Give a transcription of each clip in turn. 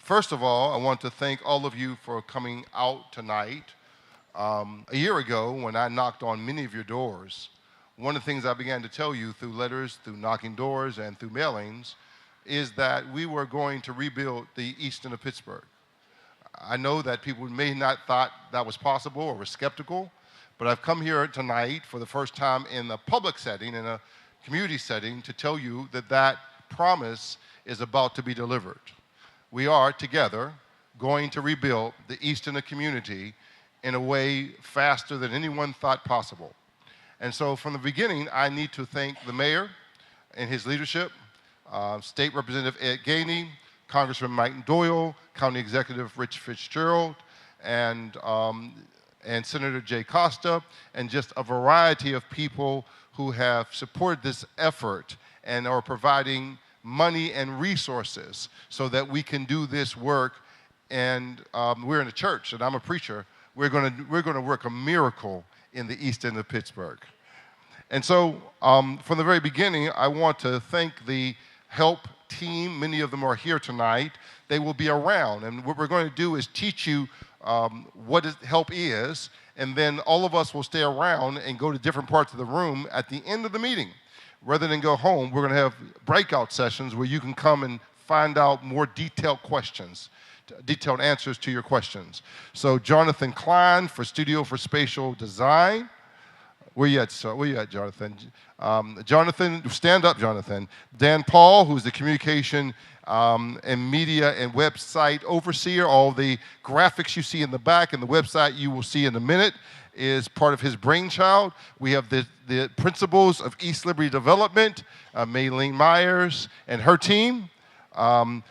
First of all, I want to thank all of you for coming out tonight. A year ago, when I knocked on many of your doors, one of the things I began to tell you through letters, through knocking doors, and through mailings is that we were going to rebuild the east end of Pittsburgh. I know that people may not thought that was possible or were skeptical, but I've come here tonight for the first time in a public setting, in a community setting, to tell you that that promise is about to be delivered. We are together going to rebuild the east end of community in a way faster than anyone thought possible. And so from the beginning, I need to thank the mayor and his leadership, State Representative Ed Gainey, Congressman Mike Doyle, County Executive Rich Fitzgerald, and Senator Jay Costa, and just a variety of people who have supported this effort and are providing money and resources so that we can do this work. And we're in a church, and I'm a preacher. We're going to work a miracle in the east end of Pittsburgh. And so from the very beginning, I want to thank the HELP team. Many of them are here tonight. They will be around, and what we're going to do is teach you what HELP is, and then all of us will stay around and go to different parts of the room at the end of the meeting. Rather than go home, we're going to have breakout sessions where you can come and find out more detailed questions, detailed answers to your questions. So Jonathan Klein for Studio for Spatial Design. Where you at, Jonathan? Jonathan, stand up, Jonathan. Dan Paul, who's the communication and media and website overseer. All the graphics you see in the back and the website you will see in a minute is part of his brainchild. We have the principals of East Liberty Development, Maylene Myers and her team.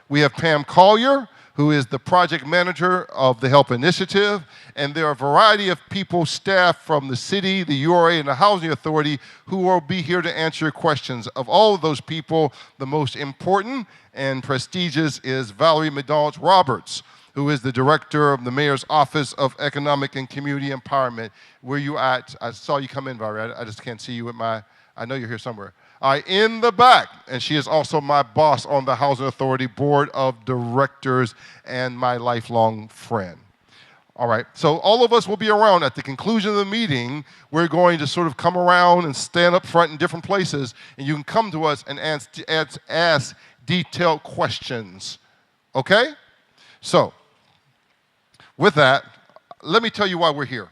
We have Pam Collier, who is the project manager of the HELP Initiative, and there are a variety of people, staff from the city, the URA, and the Housing Authority who will be here to answer your questions. Of all of those people, the most important and prestigious is Valerie McDonald Roberts, who is the director of the Mayor's Office of Economic and Community Empowerment. Where you at? I saw you come in, Valerie. I just can't see you with my, I know you're here somewhere. In the back, and she is also my boss on the Housing Authority Board of Directors and my lifelong friend. All right, so all of us will be around. At the conclusion of the meeting, we're going to sort of come around and stand up front in different places, and you can come to us and ask detailed questions, okay? So, with that, let me tell you why we're here.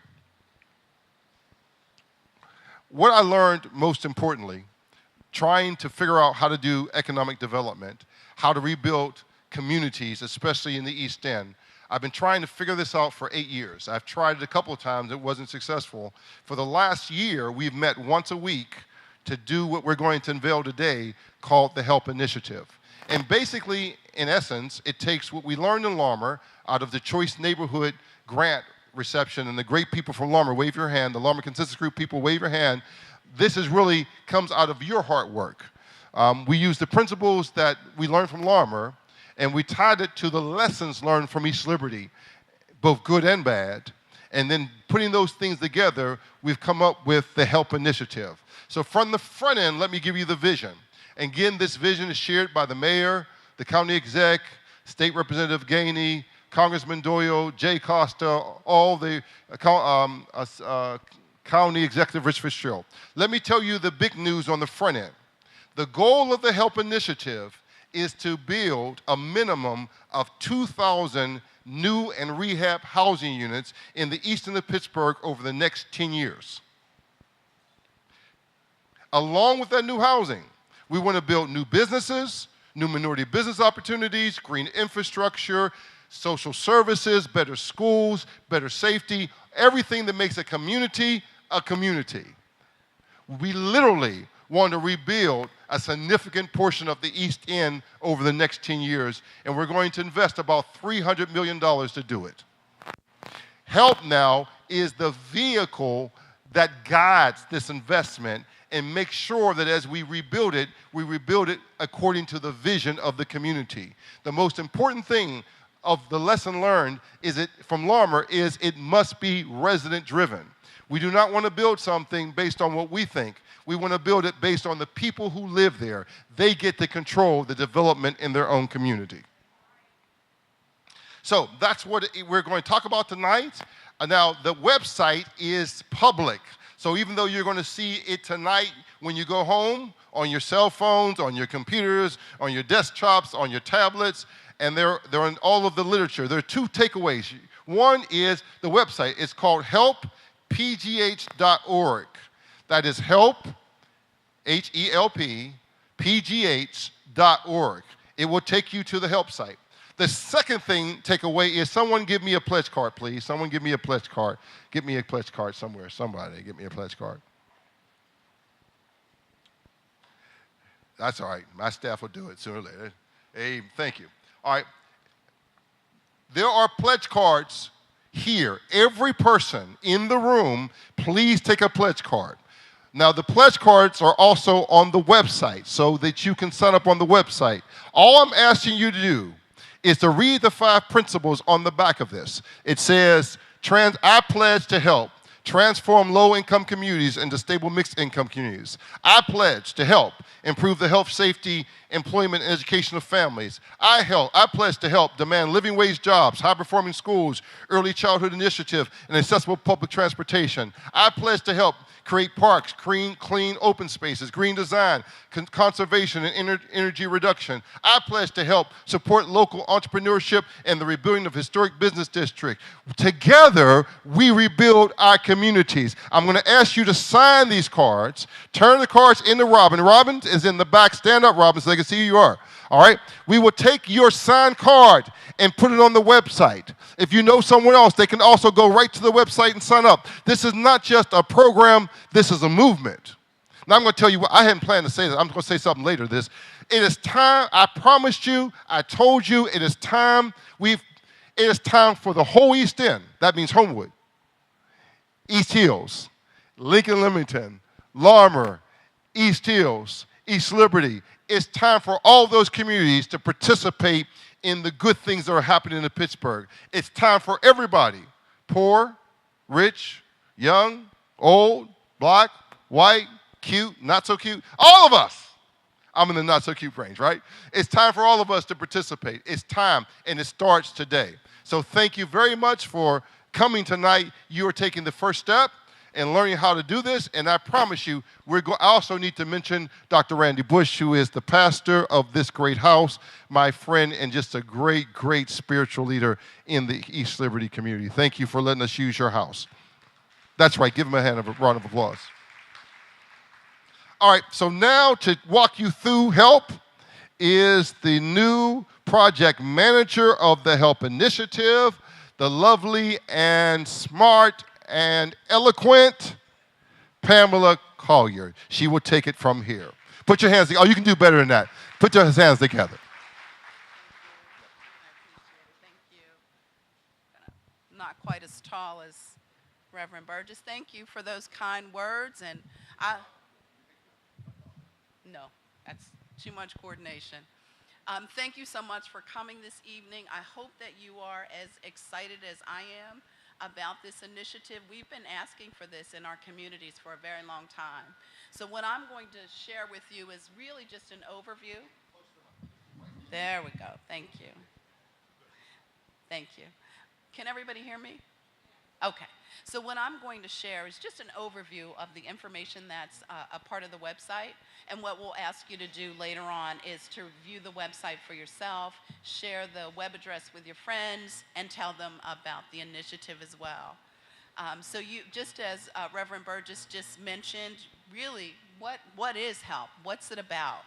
What I learned most importantly, trying to figure out how to do economic development, how to rebuild communities, especially in the East End. I've been trying to figure this out for 8 years. I've tried it a couple of times. It wasn't successful. For the last year, we've met once a week to do what we're going to unveil today called the HELP Initiative. And basically, in essence, it takes what we learned in Larmer out of the Choice Neighborhood Grant reception and the great people from Larmer, wave your hand, the Larmer Consensus Group people, wave your hand. This is really comes out of your hard work. We use the principles that we learned from Larmer, and we tied it to the lessons learned from East Liberty, both good and bad. And then putting those things together, we've come up with the HELP Initiative. So from the front end, let me give you the vision. Again, this vision is shared by the mayor, the county exec, State Representative Gainey, Congressman Doyle, Jay Costa, all the County Executive Rich Fitzgerald. Let me tell you the big news on the front end. The goal of the HELP Initiative is to build a minimum of 2,000 new and rehab housing units in the east end of Pittsburgh over the next 10 years. Along with that new housing, we want to build new businesses, new minority business opportunities, green infrastructure, social services, better schools, better safety, everything that makes a community a community. We literally want to rebuild a significant portion of the East End over the next 10 years, and we're going to invest about $300 million to do it. HELP now is the vehicle that guides this investment and makes sure that as we rebuild it according to the vision of the community. The most important thing of the lesson learned from Larmer is it must be resident driven. We do not want to build something based on what we think. We want to build it based on the people who live there. They get to control the development in their own community. So that's what we're going to talk about tonight. Now, the website is public. So even though you're going to see it tonight when you go home, on your cell phones, on your computers, on your desktops, on your tablets, and they're in all of the literature. There are two takeaways. One is the website. It's called helppgh.org. That is help, H-E-L-P, pgh.org. It will take you to the help site. The second thing, takeaway, is someone give me a pledge card, please. Someone give me a pledge card. Get me a pledge card somewhere. Somebody, get me a pledge card. That's all right. My staff will do it sooner or later. Hey, thank you. All right. There are pledge cards here. Every person in the room, please take a pledge card. Now, the pledge cards are also on the website so that you can sign up on the website. All I'm asking you to do is to read the 5 principles on the back of this. It says, I pledge to help transform low-income communities into stable mixed-income communities. I pledge to help improve the health, safety, employment, and education of families. I pledge to help demand living wage jobs, high-performing schools, early childhood initiative, and accessible public transportation. I pledge to help create parks, clean open spaces, green design, conservation, and energy reduction. I pledge to help support local entrepreneurship and the rebuilding of historic business districts. Together, we rebuild our communities. I'm going to ask you to sign these cards. Turn the cards into Robin. Robin is in the back. Stand up, Robin, so they can see who you are. All right? We will take your signed card and put it on the website. If you know someone else, they can also go right to the website and sign up. This is not just a program. This is a movement. Now, I'm going to tell you what, I hadn't planned to say this. I'm going to say something later this. It is time. I promised you. I told you. It is time. It is time for the whole East End. That means Homewood, East Hills, Lincoln Limington, Larmer, East Hills, East Liberty. It's time for all those communities to participate in the good things that are happening in Pittsburgh. It's time for everybody, poor, rich, young, old, black, white, cute, not so cute, all of us. I'm in the not so cute range, right? It's time for all of us to participate. It's time, and it starts today. So thank you very much for coming tonight. You are taking the first step and learning how to do this, and I promise you, I also need to mention Dr. Randy Bush, who is the pastor of this great house, my friend, and just a great, great spiritual leader in the East Liberty community. Thank you for letting us use your house. That's right. Give him a round of applause. All right, so now to walk you through HELP is the new project manager of the HELP initiative, the lovely and smart and eloquent Pamela Collier. She will take it from here. Put your hands together. Oh, you can do better than that. Put your hands together. Thank you. Not quite as tall as Reverend Burgess. Thank you for those kind words. And no, that's too much coordination. Thank you so much for coming this evening. I hope that you are as excited as I am about this initiative. We've been asking for this in our communities for a very long time. So what I'm going to share with you is really just an overview. There we go. Thank you. Thank you. Can everybody hear me? Okay. So what I'm going to share is just an overview of the information that's a part of the website. And what we'll ask you to do later on is to review the website for yourself, share the web address with your friends, and tell them about the initiative as well. So you, just as Reverend Burgess just mentioned, really, what is HELP? What's it about?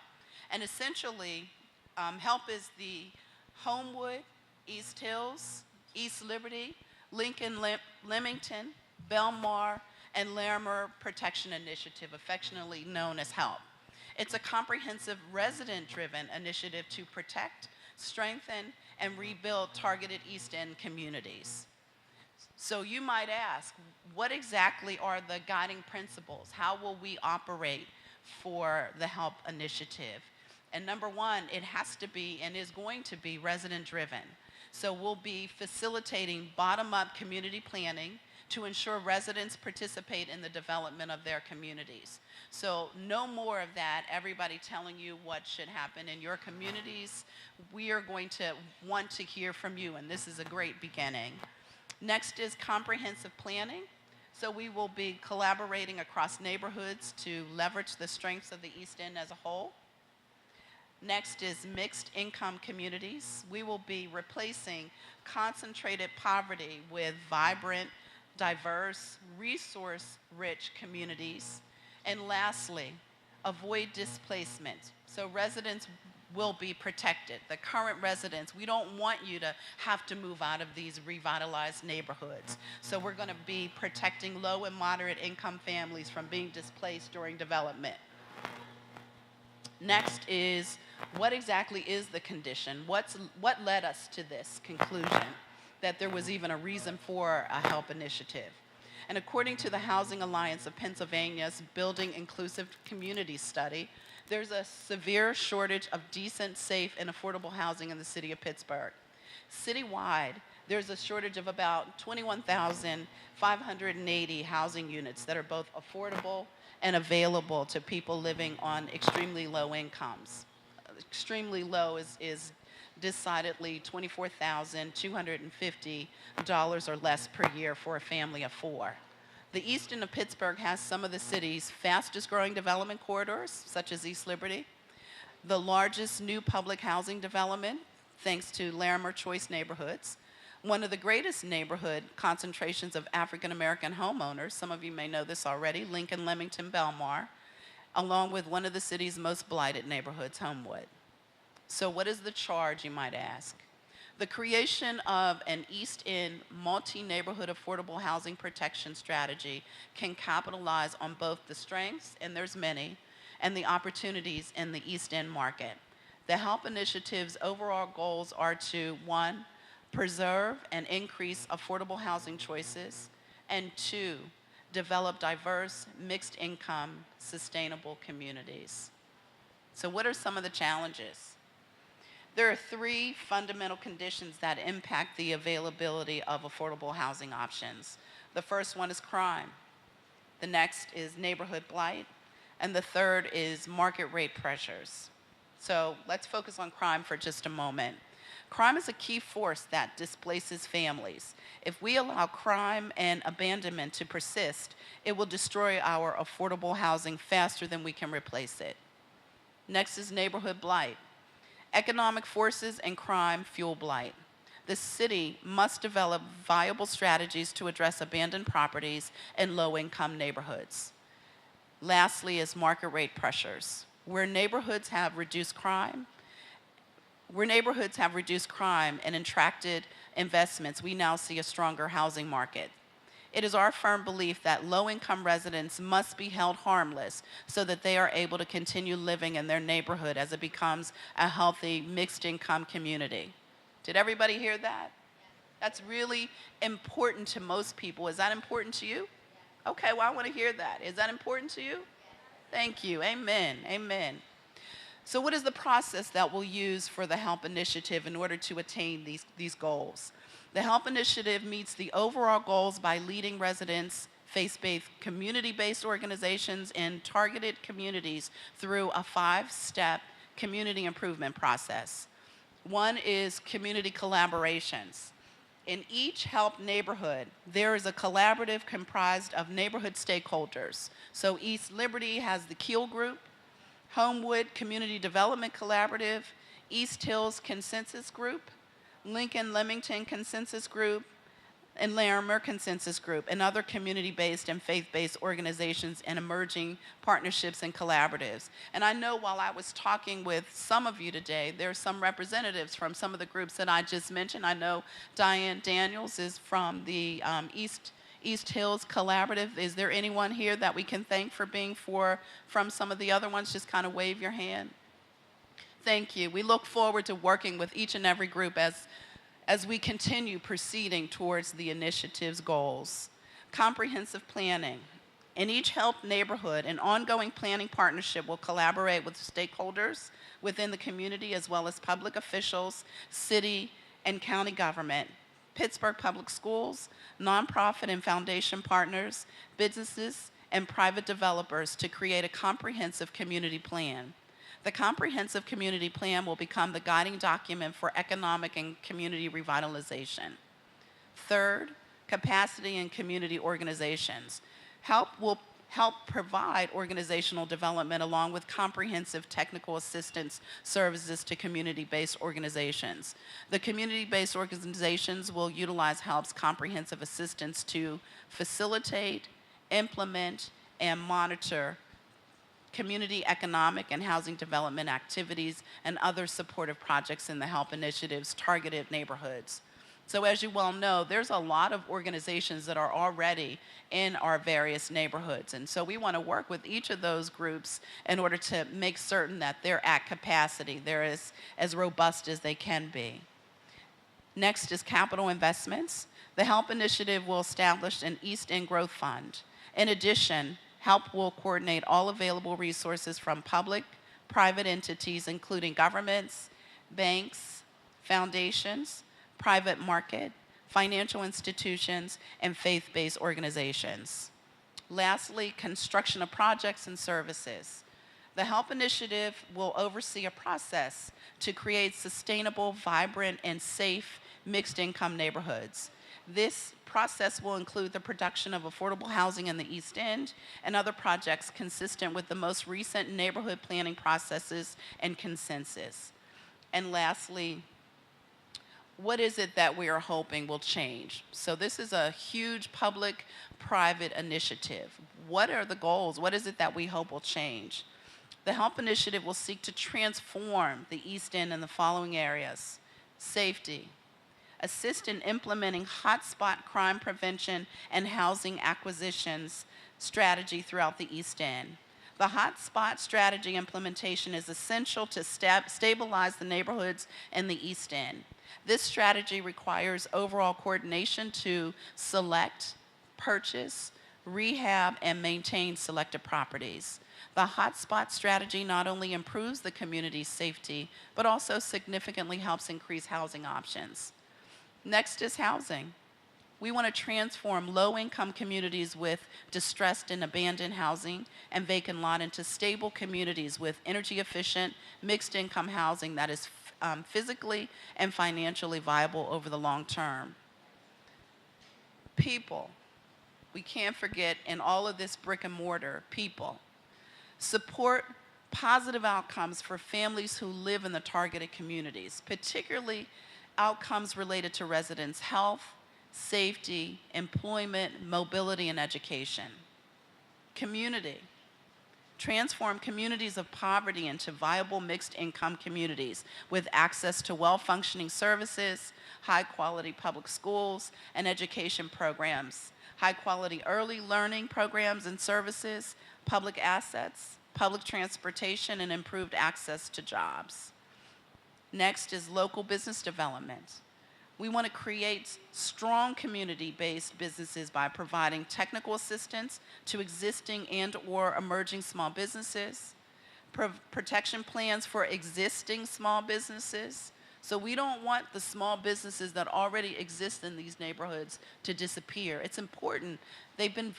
And essentially, HELP is the Homewood, East Hills, East Liberty, Lincoln Limington, Belmar, and Larimer Protection Initiative, affectionately known as HELP. It's a comprehensive resident-driven initiative to protect, strengthen, and rebuild targeted East End communities. So you might ask, what exactly are the guiding principles? How will we operate for the HELP initiative? And number one, it has to be and is going to be resident-driven. So we'll be facilitating bottom-up community planning to ensure residents participate in the development of their communities. So no more of that, everybody telling you what should happen in your communities. We are going to want to hear from you, and this is a great beginning. Next is comprehensive planning. So we will be collaborating across neighborhoods to leverage the strengths of the East End as a whole. Next is mixed income communities. We will be replacing concentrated poverty with vibrant, diverse, resource-rich communities. And lastly, avoid displacement. So residents will be protected. The current residents, we don't want you to have to move out of these revitalized neighborhoods. So we're going to be protecting low and moderate income families from being displaced during development. Next is, what exactly is the condition? What led us to this conclusion that there was even a reason for a HELP initiative? And according to the Housing Alliance of Pennsylvania's Building Inclusive Communities study, there's a severe shortage of decent, safe, and affordable housing in the city of Pittsburgh. Citywide, there's a shortage of about 21,580 housing units that are both affordable and available to people living on extremely low incomes. Extremely low is decidedly $24,250 or less per year for a family of four. The East End of Pittsburgh has some of the city's fastest growing development corridors, such as East Liberty, the largest new public housing development, thanks to Larimer Choice Neighborhoods, one of the greatest neighborhood concentrations of African American homeowners, some of you may know this already, Lincoln, Leamington, Belmar, along with one of the city's most blighted neighborhoods, Homewood. So what is the charge, you might ask? The creation of an East End multi-neighborhood affordable housing protection strategy can capitalize on both the strengths, and there's many, and the opportunities in the East End market. The HELP initiative's overall goals are to, one, preserve and increase affordable housing choices, and two, develop diverse, mixed income, sustainable communities. So what are some of the challenges? There are three fundamental conditions that impact the availability of affordable housing options. The first one is crime. The next is neighborhood blight. And the third is market rate pressures. So let's focus on crime for just a moment. Crime is a key force that displaces families. If we allow crime and abandonment to persist, it will destroy our affordable housing faster than we can replace it. Next is neighborhood blight. Economic forces and crime fuel blight. The city must develop viable strategies to address abandoned properties and low-income neighborhoods. Lastly is market rate pressures. Where neighborhoods have reduced crime and attracted investments, we now see a stronger housing market. It is our firm belief that low-income residents must be held harmless so that they are able to continue living in their neighborhood as it becomes a healthy, mixed-income community. Did everybody hear that? That's really important to most people. Is that important to you? Okay, well, I want to hear that. Is that important to you? Thank you. Amen. Amen. So what is the process that we'll use for the HELP initiative in order to attain these goals? The HELP initiative meets the overall goals by leading residents, faith-based, community-based organizations, and targeted communities through a 5-step community improvement process. One is community collaborations. In each HELP neighborhood, there is a collaborative comprised of neighborhood stakeholders. So East Liberty has the Keel Group, Homewood Community Development Collaborative, East Hills Consensus Group, Lincoln Leamington Consensus Group, and Larimer Consensus Group, and other community-based and faith-based organizations and emerging partnerships and collaboratives. And I know while I was talking with some of you today, there are some representatives from some of the groups that I just mentioned. I know Diane Daniels is from the East Hills Collaborative. Is there anyone here that we can thank for being from some of the other ones? Just kind of wave your hand. Thank you. We look forward to working with each and every group as we continue proceeding towards the initiative's goals. Comprehensive planning. In each HELP neighborhood, an ongoing planning partnership will collaborate with stakeholders within the community as well as public officials, city and county government Pittsburgh Public Schools, nonprofit and foundation partners, businesses, and private developers to create a comprehensive community plan. The comprehensive community plan will become the guiding document for economic and community revitalization. Third, capacity and community organizations. Will help provide organizational development along with comprehensive technical assistance services to community-based organizations. The community-based organizations will utilize HELP's comprehensive assistance to facilitate, implement, and monitor community economic and housing development activities and other supportive projects in the HELP initiative's targeted neighborhoods. So as you well know, there's a lot of organizations that are already in our various neighborhoods. And so we want to work with each of those groups in order to make certain that they're at capacity, they're as robust as they can be. Next is capital investments. The HELP initiative will establish an East End Growth Fund. In addition, HELP will coordinate all available resources from public, private entities, including governments, banks, foundations, private market, financial institutions, and faith-based organizations. Lastly, construction of projects and services. The HELP initiative will oversee a process to create sustainable, vibrant, and safe mixed-income neighborhoods. This process will include the production of affordable housing in the East End and other projects consistent with the most recent neighborhood planning processes and consensus. And lastly, what is it that we are hoping will change? So this is a huge public-private initiative. What are the goals? What is it that we hope will change? The HELP initiative will seek to transform the East End in the following areas: safety, assist in implementing hotspot crime prevention and housing acquisitions strategy throughout the East End. The hotspot strategy implementation is essential to stabilize the neighborhoods in the East End. This strategy requires overall coordination to select, purchase, rehab, and maintain selected properties. The hotspot strategy not only improves the community's safety, but also significantly helps increase housing options. Next is housing. We want to transform low-income communities with distressed and abandoned housing and vacant lot into stable communities with energy-efficient, mixed-income housing that is physically and financially viable over the long term. People. We can't forget in all of this brick and mortar, people. Support positive outcomes for families who live in the targeted communities, particularly outcomes related to residents' health, safety, employment, mobility, and education. Community. Transform communities of poverty into viable mixed-income communities with access to well-functioning services, high-quality public schools and education programs, high-quality early learning programs and services, public assets, public transportation, and improved access to jobs. Next is local business development. We want to create strong community-based businesses by providing technical assistance to existing and/or emerging small businesses, protection plans for existing small businesses. So we don't want the small businesses that already exist in these neighborhoods to disappear. It's important. They've been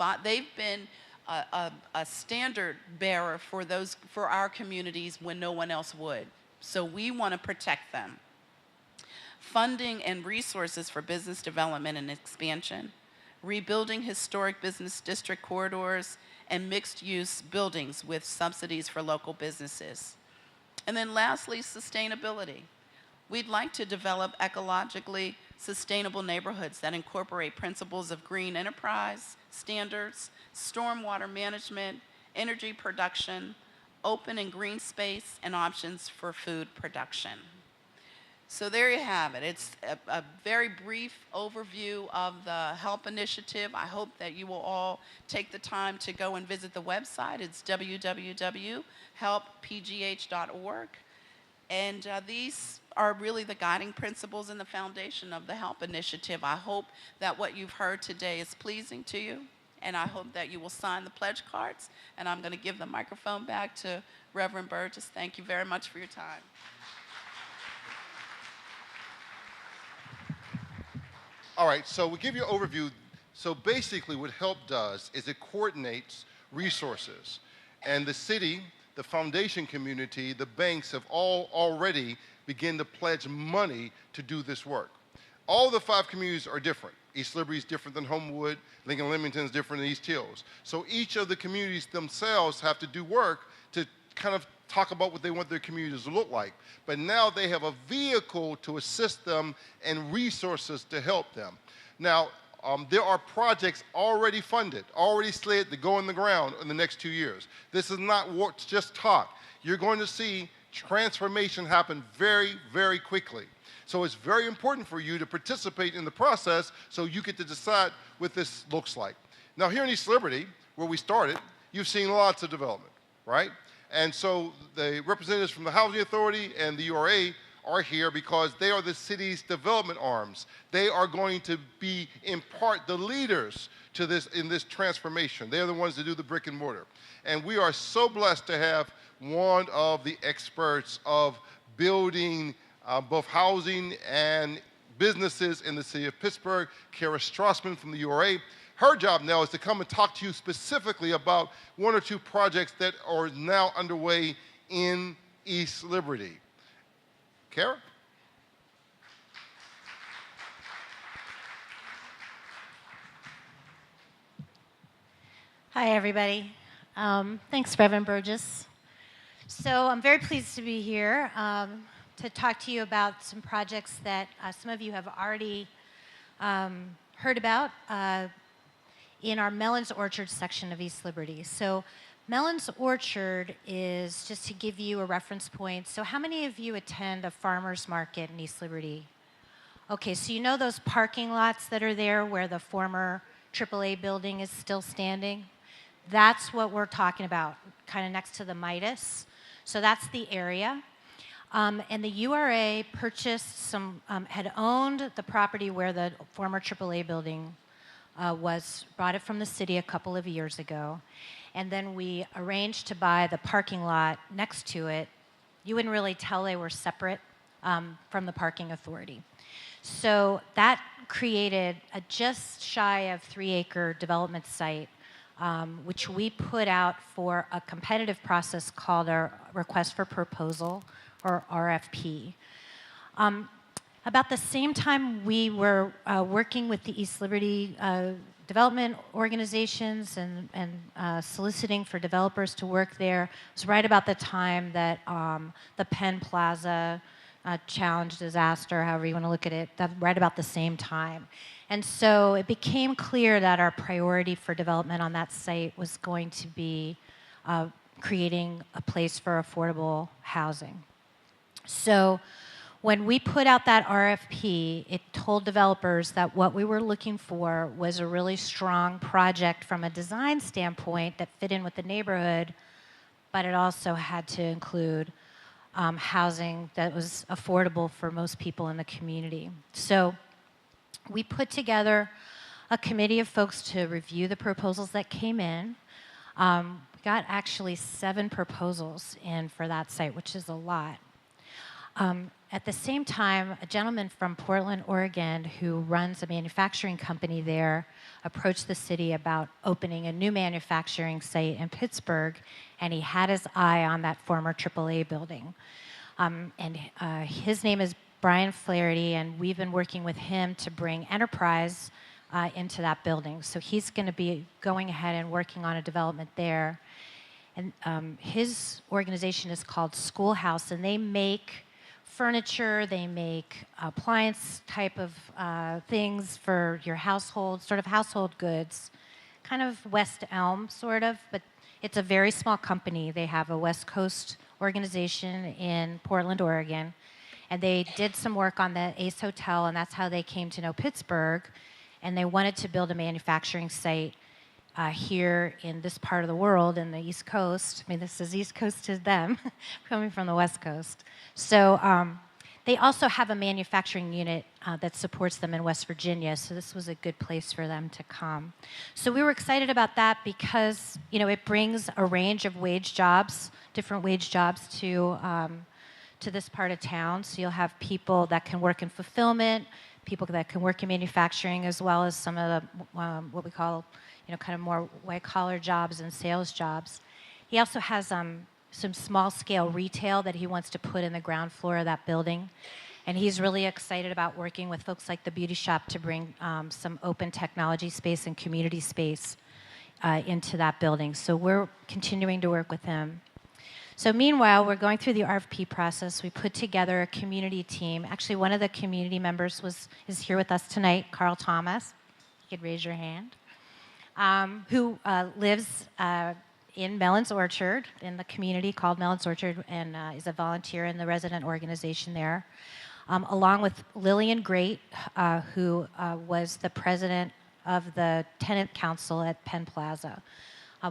a standard bearer for our communities when no one else would. So we want to protect them. Funding and resources for business development and expansion, rebuilding historic business district corridors, and mixed-use buildings with subsidies for local businesses. And then lastly, sustainability. We'd like to develop ecologically sustainable neighborhoods that incorporate principles of green enterprise standards, stormwater management, energy production, open and green space, and options for food production. So there you have it. It's a very brief overview of the HELP initiative. I hope that you will all take the time to go and visit the website. It's www.helppgh.org. And these are really the guiding principles and the foundation of the HELP initiative. I hope that what you've heard today is pleasing to you, and I hope that you will sign the pledge cards. And I'm going to give the microphone back to Reverend Burgess. Thank you very much for your time. All right, so we'll give you an overview. So basically what HELP does is it coordinates resources. And the city, the foundation community, the banks have all already begun to pledge money to do this work. All the 5 communities are different. East Liberty is different than Homewood. Lincoln Lemington is different than East Hills. So each of the communities themselves have to do work to kind of talk about what they want their communities to look like. But now they have a vehicle to assist them and resources to help them. Now, there are projects already funded, already slated to go in the ground in the next 2 years. This is not just talk. You're going to see transformation happen very, very quickly. So it's very important for you to participate in the process so you get to decide what this looks like. Now, here in East Liberty, where we started, you've seen lots of development, right? And so the representatives from the Housing Authority and the URA are here because they are the city's development arms. They are going to be, in part, the leaders to this in this transformation. They're the ones that do the brick and mortar. And we are so blessed to have one of the experts of building both housing and businesses in the city of Pittsburgh, Kara Strassman from the URA. Her job now is to come and talk to you specifically about 1 or 2 projects that are now underway in East Liberty. Kara? Hi, everybody. Thanks, Reverend Burgess. So I'm very pleased to be here to talk to you about some projects that some of you have already heard about in our Mellon's Orchard section of East Liberty. So Mellon's Orchard is, just to give you a reference point, so how many of you attend a farmer's market in East Liberty? Okay, so you know those parking lots that are there where the former AAA building is still standing? That's what we're talking about, kind of next to the Midas. So that's the area. And the URA purchased had owned the property where the former AAA building was, brought it from the city a couple of years ago. And then we arranged to buy the parking lot next to it. You wouldn't really tell they were separate from the parking authority. So that created a just shy of 3-acre development site, which we put out for a competitive process called our Request for Proposal, or RFP. About the same time we were working with the East Liberty development organizations and soliciting for developers to work there, it was right about the time that the Penn Plaza challenge, disaster, however you want to look at it, right about the same time. And so it became clear that our priority for development on that site was going to be creating a place for affordable housing. So when we put out that RFP, it told developers that what we were looking for was a really strong project from a design standpoint that fit in with the neighborhood, but it also had to include housing that was affordable for most people in the community. So we put together a committee of folks to review the proposals that came in. We got actually 7 proposals in for that site, which is a lot. At the same time, a gentleman from Portland, Oregon, who runs a manufacturing company there, approached the city about opening a new manufacturing site in Pittsburgh, and he had his eye on that former AAA building. His name is Brian Flaherty, and we've been working with him to bring enterprise into that building. So he's going to be going ahead and working on a development there. And his organization is called Schoolhouse, and they make furniture, they make appliance type of things for your household, sort of household goods, kind of West Elm sort of, but it's a very small company. They have a West Coast organization in Portland, Oregon, and they did some work on the Ace Hotel, and that's how they came to know Pittsburgh, and they wanted to build a manufacturing site here in this part of the world, in the East Coast. I mean, this is East Coast to them, coming from the West Coast. So they also have a manufacturing unit that supports them in West Virginia, so this was a good place for them to come. So we were excited about that because, you know, it brings a range of wage jobs, different wage jobs to to this part of town. So you'll have people that can work in fulfillment, people that can work in manufacturing, as well as some of the what we call, kind of more white-collar jobs and sales jobs. He also has some small-scale retail that he wants to put in the ground floor of that building. And he's really excited about working with folks like the Beauty Shop to bring some open technology space and community space into that building. So we're continuing to work with him. So meanwhile, we're going through the RFP process. We put together a community team. Actually, one of the community members is here with us tonight, Carl Thomas. You could raise your hand. Who lives in Mellon's Orchard, in the community called Mellon's Orchard, and is a volunteer in the resident organization there. Along with Lillian Great, who was the president of the tenant council at Penn Plaza.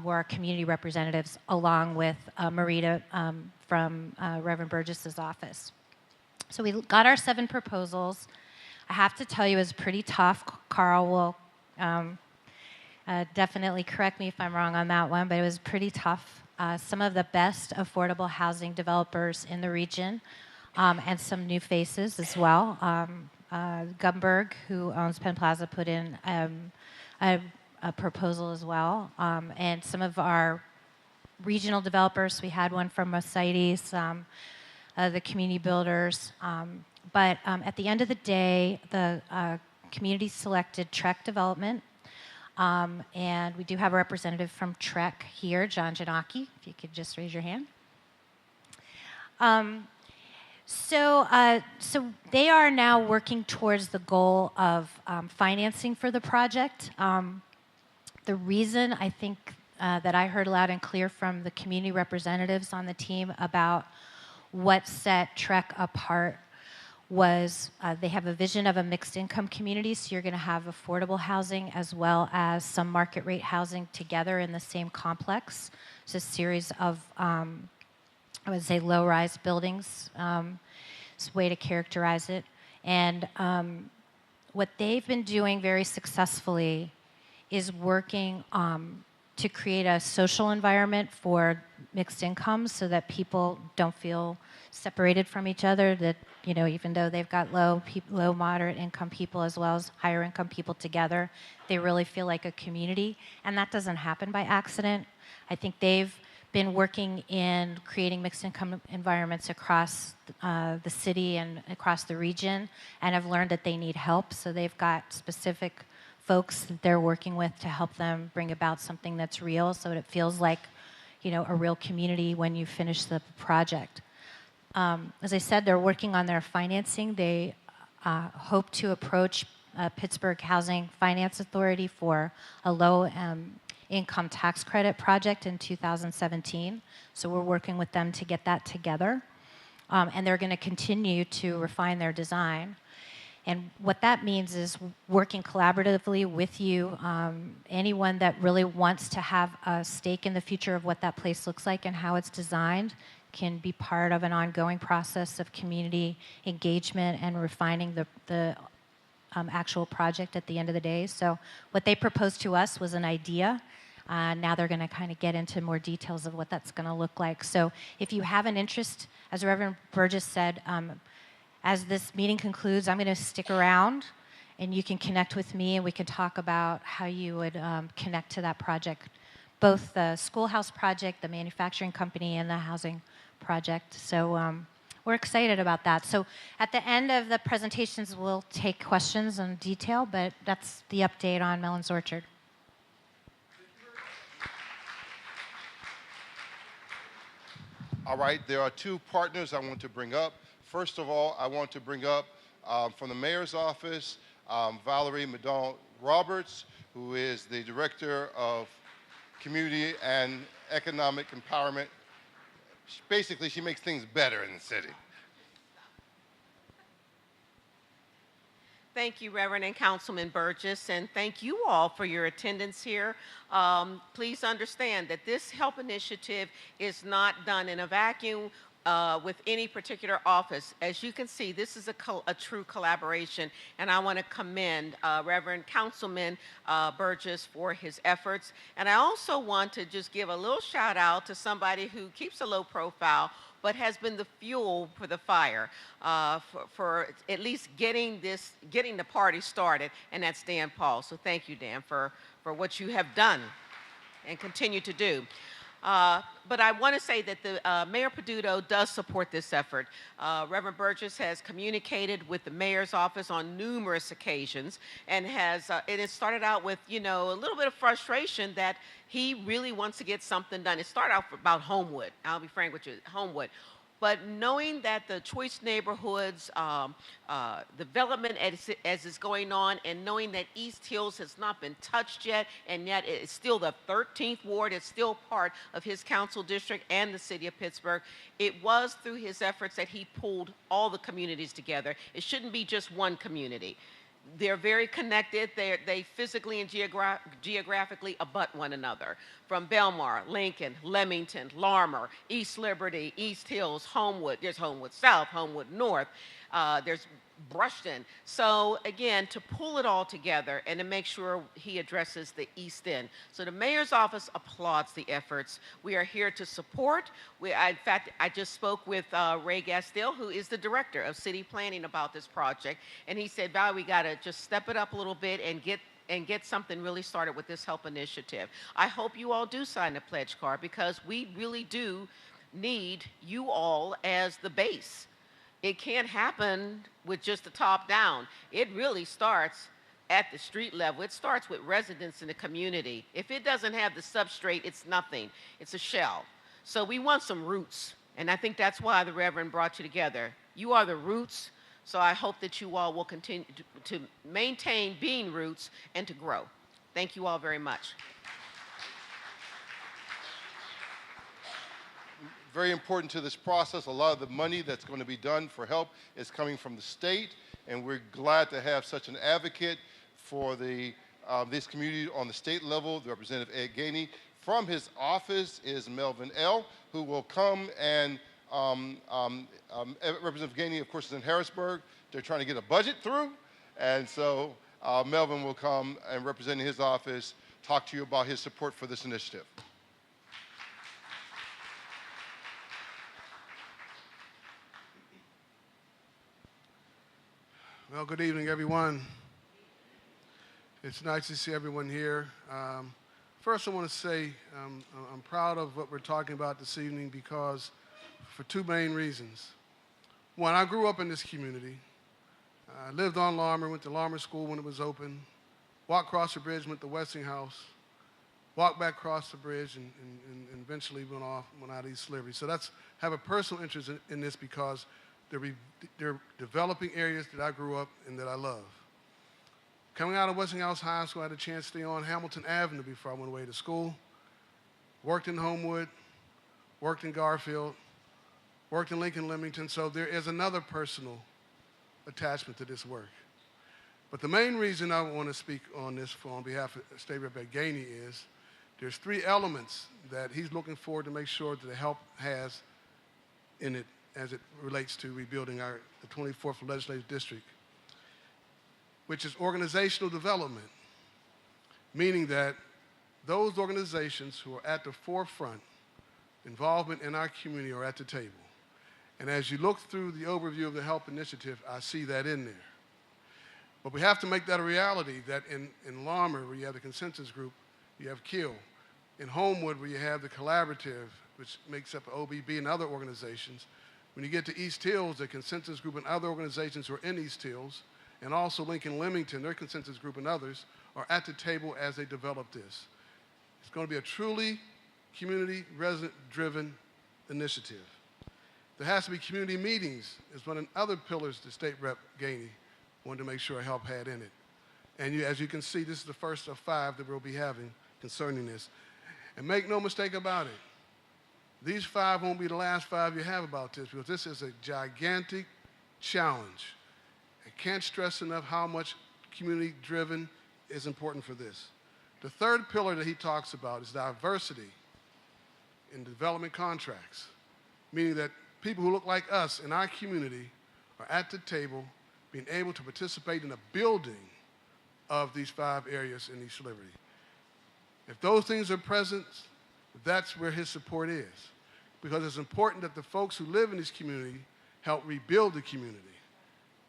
Were our community representatives, along with Marita from Reverend Burgess's office. So we got our 7 proposals. I have to tell you, it was pretty tough. Carl will definitely correct me if I'm wrong on that one, but it was pretty tough. Some of the best affordable housing developers in the region, and some new faces as well. Gumberg, who owns Penn Plaza, put in a proposal as well. And some of our regional developers, we had one from Mercedes, the community builders. But at the end of the day, the community selected Trek Development. And we do have a representative from Trek here, John Janaki, if you could just raise your hand. So they are now working towards the goal of financing for the project. The reason I think that I heard loud and clear from the community representatives on the team about what set Trek apart was they have a vision of a mixed income community, so you're going to have affordable housing as well as some market rate housing together in the same complex. It's a series of, I would say, low-rise buildings. It's a way to characterize it. And what they've been doing very successfully is working to create a social environment for mixed incomes so that people don't feel separated from each other, that even though they've got low, moderate income people as well as higher income people together, they really feel like a community. And that doesn't happen by accident. I think they've been working in creating mixed income environments across the city and across the region, and have learned that they need help. So they've got specific folks that they're working with to help them bring about something that's real, so that it feels like a real community when you finish the project. As I said, they're working on their financing. They hope to approach Pittsburgh Housing Finance Authority for a low income tax credit project in 2017. So we're working with them to get that together. And they're going to continue to refine their design. And what that means is working collaboratively with you, anyone that really wants to have a stake in the future of what that place looks like and how it's designed can be part of an ongoing process of community engagement and refining the actual project at the end of the day. So what they proposed to us was an idea. Now they're going to kind of get into more details of what that's going to look like. So if you have an interest, as Reverend Burgess said, as this meeting concludes, I'm going to stick around, and you can connect with me, and we can talk about how you would connect to that project, both the schoolhouse project, the manufacturing company, and the housing project. So we're excited about that. So at the end of the presentations, we'll take questions in detail, but that's the update on Mellon's Orchard. All right, there are 2 partners I want to bring up. First of all, I want to bring up from the mayor's office, Valerie Madon Roberts, who is the director of community and economic empowerment. Basically, she makes things better in the city. Thank you, Reverend and Councilman Burgess, and thank you all for your attendance here. Please understand that this HELP initiative is not done in a vacuum with any particular office. As you can see, this is a true collaboration, and I want to commend Reverend Councilman Burgess for his efforts. And I also want to just give a little shout out to somebody who keeps a low profile, but has been the fuel for the fire, for at least getting the party started, and that's Dan Paul. So thank you, Dan, for what you have done and continue to do. But I want to say that Mayor Peduto does support this effort. Reverend Burgess has communicated with the mayor's office on numerous occasions, and it has started out with, a little bit of frustration that he really wants to get something done. It started out about Homewood. I'll be frank with you, Homewood. But knowing that the Choice Neighborhoods development as is going on, and knowing that East Hills has not been touched yet, and yet it's still the 13th ward, it's still part of his council district and the city of Pittsburgh, it was through his efforts that he pulled all the communities together. It shouldn't be just one community. They're very connected. They physically and geographically abut one another. From Belmar, Lincoln, Leamington, Larmer, East Liberty, East Hills, Homewood. There's Homewood South, Homewood North. There's Brushton. So again, to pull it all together and to make sure he addresses the East End. So the mayor's office applauds the efforts. We are here to support. In fact, I just spoke with Ray Gastill, who is the director of city planning, about this project, and he said, Val, we got to just step it up a little bit and get something really started with this HELP initiative. I hope you all do sign the pledge card, because we really do need you all as the base. It can't happen with just the top down. It really starts at the street level. It starts with residents in the community. If it doesn't have the substrate, it's nothing. It's a shell. So we want some roots, and I think that's why the Reverend brought you together. You are the roots, so I hope that you all will continue to maintain being roots and to grow. Thank you all very much. Very important to this process. A lot of the money that's going to be done for HELP is coming from the state, and we're glad to have such an advocate for this community on the state level, the Representative Ed Gainey. From his office is Melvin L., who will come and Representative Gainey, of course, is in Harrisburg. They're trying to get a budget through, and so Melvin will come and, representing his office, talk to you about his support for this initiative. Well, good evening, everyone. It's nice to see everyone here. First, I want to say I'm proud of what we're talking about this evening, because for two main reasons. One, I grew up in this community. I lived on Larmer, went to Larmer School when it was open, walked across the bridge, went to Westinghouse, walked back across the bridge, and eventually went out East Liberty. So have a personal interest in this, because they're developing areas that I grew up in that I love. Coming out of Westinghouse High School, I had a chance to stay on Hamilton Avenue before I went away to school. Worked in Homewood, worked in Garfield, worked in Lincoln, Leamington, so there is another personal attachment to this work. But the main reason I want to speak on this on behalf of State Rep. Gainey is there's three elements that he's looking forward to make sure that the HELP has in it as it relates to rebuilding the 24th Legislative District, which is organizational development, meaning that those organizations who are at the forefront, involvement in our community, are at the table. And as you look through the overview of the HELP initiative, I see that in there. But we have to make that a reality, that in Larmer, where you have the consensus group, you have KILL. In Homewood, where you have the collaborative, which makes up OBB and other organizations. When you get to East Hills, the consensus group and other organizations who are in East Hills, and also Lincoln Leamington, their consensus group and others, are at the table as they develop this. It's going to be a truly community resident-driven initiative. There has to be community meetings is one of the other pillars that State Rep. Gainey wanted to make sure HELP had in it. And as you can see, this is the first of 5 that we'll be having concerning this. And make no mistake about it, these 5 won't be the last 5 you have about this, because this is a gigantic challenge. I can't stress enough how much community-driven is important for this. The third pillar that he talks about is diversity in development contracts, meaning that people who look like us in our community are at the table being able to participate in the building of these 5 areas in East Liberty. If those things are present, that's where his support is. because it's important that the folks who live in this community help rebuild the community.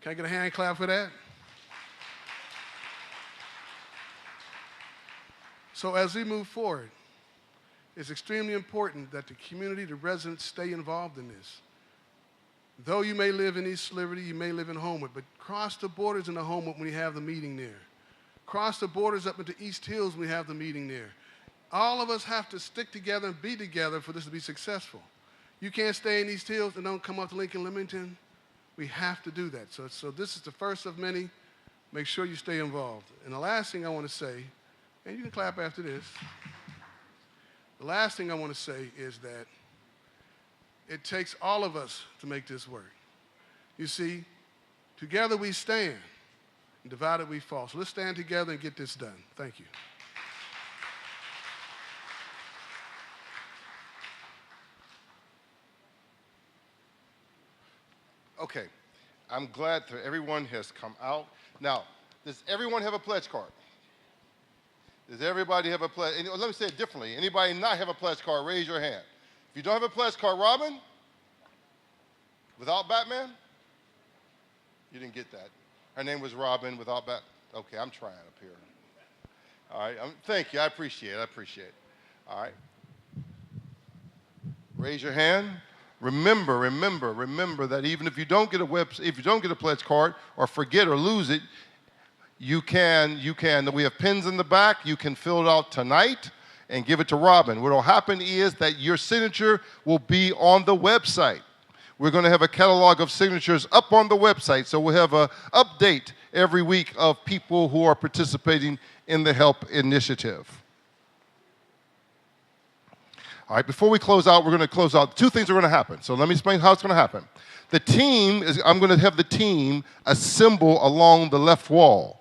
Can I get a hand clap for that? So as we move forward, it's extremely important that the community, the residents, stay involved in this. Though you may live in East Liberty, you may live in Homewood, but cross the borders into Homewood when you have the meeting there. Cross the borders up into East Hills when we have the meeting there. All of us have to stick together and be together for this to be successful. You can't stay in East Hills and don't come up to Lincoln Limington. We have to do that. So this is the first of many. Make sure you stay involved. And the last thing I want to say, and you can clap after this. The last thing I want to say is that it takes all of us to make this work. You see, together we stand, and divided we fall. So let's stand together and get this done. Thank you. Okay, I'm glad that everyone has come out. Now, does everyone have a pledge card? Does everybody have a pledge? Let me say it differently. Anybody not have a pledge card, raise your hand. If you don't have a pledge card, Robin, without Batman? You didn't get that. Her name was Robin without Batman. Okay, I'm trying up here. All right, thank you. I appreciate it. All right. Raise your hand. Remember that even if you don't get a pledge card or forget or lose it, you can, we have pens in the back, you can fill it out tonight and give it to Robin. What will happen is that your signature will be on the website. We're going to have a catalog of signatures up on the website, so we'll have an update every week of people who are participating in the HELP initiative. All right, before we close out, we're going to close out. Two things are going to happen. So let me explain how it's going to happen. I'm going to have the team assemble along the left wall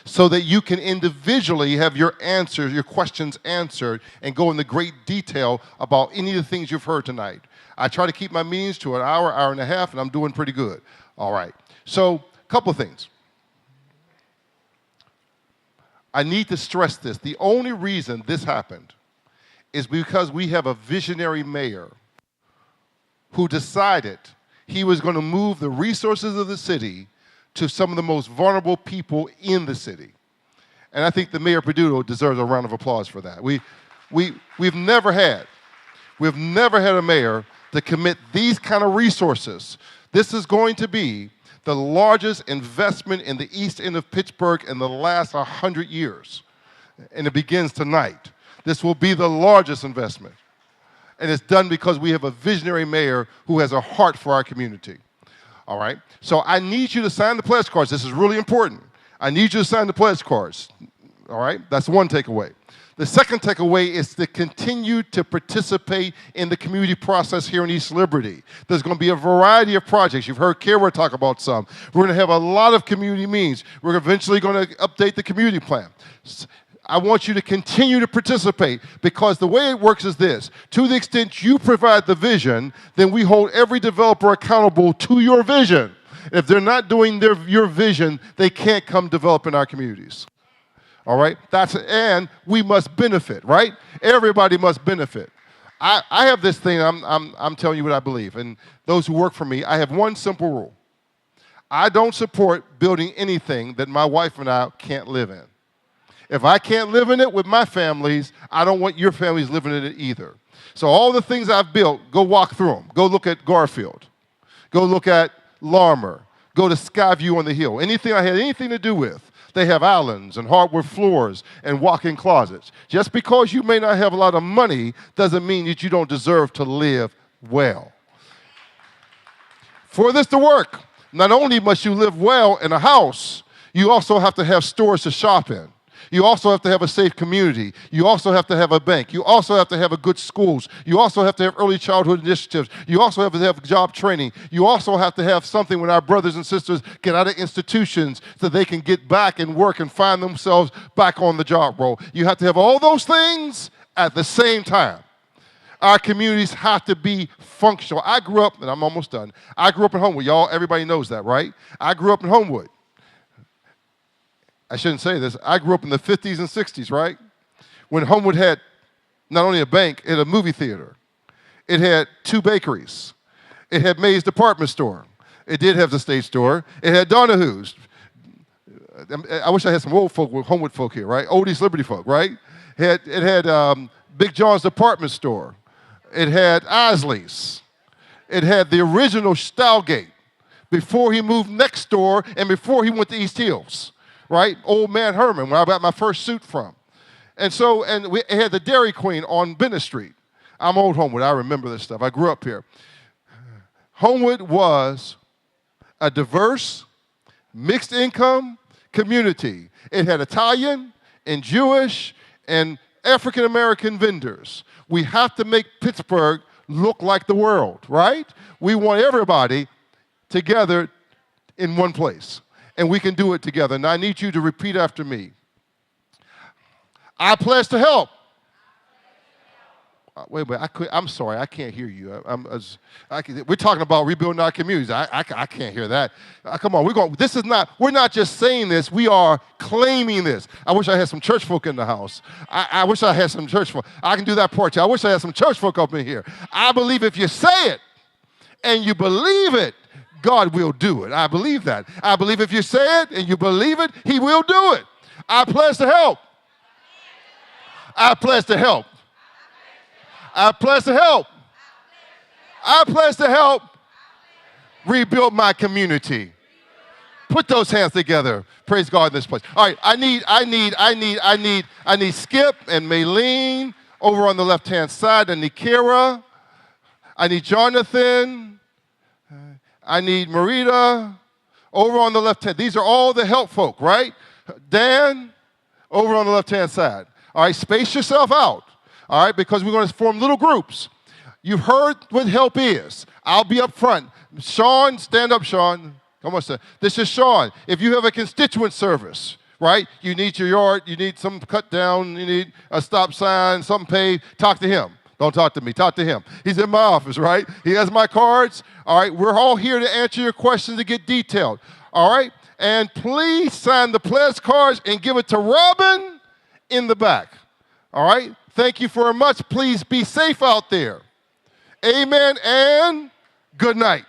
so that you can individually have your questions answered, and go into great detail about any of the things you've heard tonight. I try to keep my meetings to an hour, hour and a half, and I'm doing pretty good. All right. So a couple of things. I need to stress this. The only reason this happened is because we have a visionary mayor who decided he was going to move the resources of the city to some of the most vulnerable people in the city. And I think the Mayor Peduto deserves a round of applause for that. We've never had a mayor to commit these kind of resources. This is going to be the largest investment in the East End of Pittsburgh in the last 100 years. And it begins tonight. This will be the largest investment. And it's done because we have a visionary mayor who has a heart for our community. All right? So I need you to sign the pledge cards. This is really important. I need you to sign the pledge cards. All right? That's one takeaway. The second takeaway is to continue to participate in the community process here in East Liberty. There's going to be a variety of projects. You've heard Kara talk about some. We're going to have a lot of community meetings. We're eventually going to update the community plan. I want you to continue to participate, because the way it works is this. To the extent you provide the vision, then we hold every developer accountable to your vision. If they're not doing your vision, they can't come develop in our communities. All right? And we must benefit, right? Everybody must benefit. I have this thing, I'm telling you what I believe. And those who work for me, I have one simple rule. I don't support building anything that my wife and I can't live in. If I can't live in it with my families, I don't want your families living in it either. So all the things I've built, go walk through them. Go look at Garfield. Go look at Larmer. Go to Skyview on the Hill. Anything I had anything to do with, they have islands and hardwood floors and walk-in closets. Just because you may not have a lot of money doesn't mean that you don't deserve to live well. For this to work, not only must you live well in a house, you also have to have stores to shop in. You also have to have a safe community. You also have to have a bank. You also have to have a good schools. You also have to have early childhood initiatives. You also have to have job training. You also have to have something when our brothers and sisters get out of institutions so they can get back and work and find themselves back on the job role. You have to have all those things at the same time. Our communities have to be functional. I grew up, and I'm almost done. I grew up in Homewood. Y'all, everybody knows that, right? I grew up in Homewood. I shouldn't say this. I grew up in the 50s and 60s, right? When Homewood had not only a bank, it had a movie theater. It had 2 bakeries. It had May's department store. It did have the State store. It had Donahue's. I wish I had some old folk, Homewood folk here, right? Old East Liberty folk, right? It had Big John's department store. It had Isley's. It had the original Stylegate before he moved next door and before he went to East Hills, right? Old Man Herman, where I got my first suit from. And it had the Dairy Queen on Bennett Street. I'm old Homewood. I remember this stuff. I grew up here. Homewood was a diverse, mixed income community. It had Italian and Jewish and African American vendors. We have to make Pittsburgh look like the world, right? We want everybody together in one place, and we can do it together. And I need you to repeat after me. I pledge to help. Wait a minute, I'm sorry, I can't hear you. We're talking about rebuilding our communities. I can't hear that. Come on, we're not just saying this, we are claiming this. I wish I had some church folk in the house. I wish I had some church folk. I can do that part too. I wish I had some church folk up in here. I believe if you say it and you believe it, God will do it. I believe that. I believe if you say it and you believe it, He will do it. I pledge to help. I pledge to help. I pledge to help. I pledge to help rebuild my community. Put those hands together. Praise God in this place. All right, I need Skip and Maylene over on the left-hand side. I need Kira. I need Jonathan. I need Marita over on the left hand. These are all the help folk, right? Dan over on the left-hand side. All right, space yourself out. All right, because we're going to form little groups. You've heard what help is. I'll be up front. Sean, stand up, Sean. Come on, sir. This is Sean. If you have a constituent service, right, you need your yard, you need some cut down, you need a stop sign, something paved, talk to him. Don't talk to me. Talk to him. He's in my office, right? He has my cards. All right, we're all here to answer your questions to get detailed. All right, and please sign the pledge cards and give it to Robin in the back. All right? Thank you very much. Please be safe out there. Amen and good night.